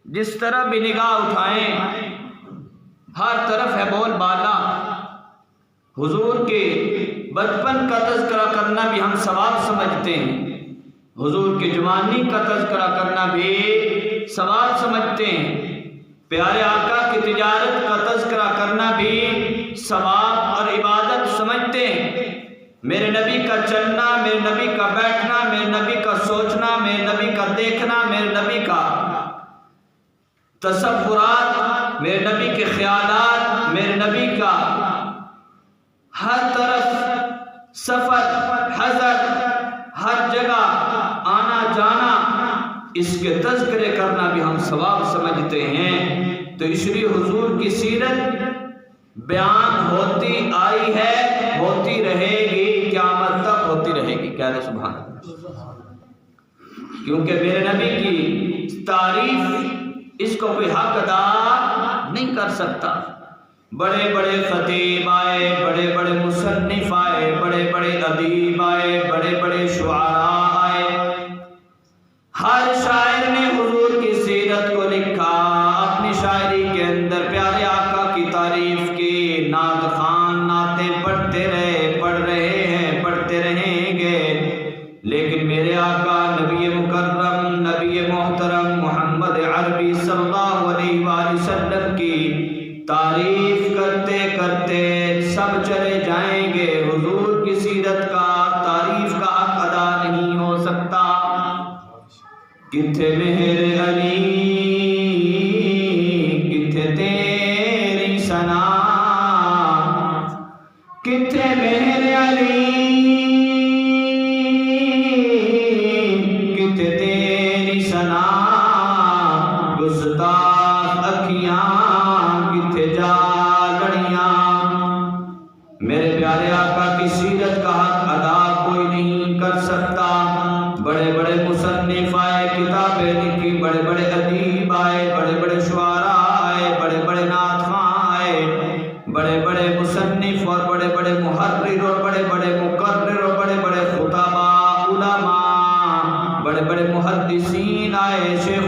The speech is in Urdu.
جس طرح بھی نگاہ اٹھائیں ہر طرف ہے بول بالا۔ حضور کے بچپن کا تذکرہ کرنا بھی ہم ثواب سمجھتے ہیں، حضور کی جوانی کا تذکرہ کرنا بھی ثواب سمجھتے ہیں، پیارے آقا کی تجارت کا تذکرہ کرنا بھی ثواب اور عبادت سمجھتے ہیں۔ میرے نبی کا چلنا، میرے نبی کا بیٹھنا، میرے نبی کا سوچنا، میرے نبی کا دیکھنا، میرے نبی کا تصورات، میرے نبی کے خیالات، میرے نبی کا ہر طرف سفر، حضر، ہر جگہ آنا جانا، اس کے تذکرے کرنا بھی ہم ثواب سمجھتے ہیں۔ تو اس لیے حضور کی سیرت بیان ہوتی آئی ہے، ہوتی رہے گی، قیامت تک ہوتی رہے گی۔ کہہ دے سبحان اللہ۔ کیونکہ میرے نبی کی تعریف اس کو کوئی حق ادا نہیں کر سکتا۔ بڑے بڑے خطیب آئے، بڑے بڑے مصنف آئے، بڑے بڑے ادیب آئے، بڑے بڑے شعراء آئے، ہر شاعر نے حضور کی سیرت کو لکھا، اپنی شاعری کے اندر پیارے آقا کی تعریف کی، نعت خوان نعتیں پڑھتے رہے، پڑھ رہے ہیں، پڑھتے رہیں گے، لیکن میرے آقا نبی مکرم، نبی محترم محمد عربی صلی اللہ علیہ وآلہ وسلم کی تعریف کرتے کرتے سب چلے جائیں گے، حضور کی سیرت کا تعریف کا حق ادا نہیں ہو سکتا۔ کتھے مہر علی، کتھے تیری ثنا، کتھے مہر علی، کتھے تیری ثنا، گستاخ اکھیاں کتھے جا لڑیاں۔ میرے پیارے آقا کی سیرت کا حق ادا کوئی نہیں کر سکتا۔ بڑے بڑے مصنف آئے، کتابیں لکھی، بڑے بڑے ادیب آئے، بڑے بڑے شعراء آئے، بڑے بڑے نعت خواں آئے، بڑے بڑے مصنف اور بڑے بڑے محرر اور بڑے بڑے مقرر اور بڑے بڑے خطباء علماء، بڑے بڑے محدثین آئے، شیخ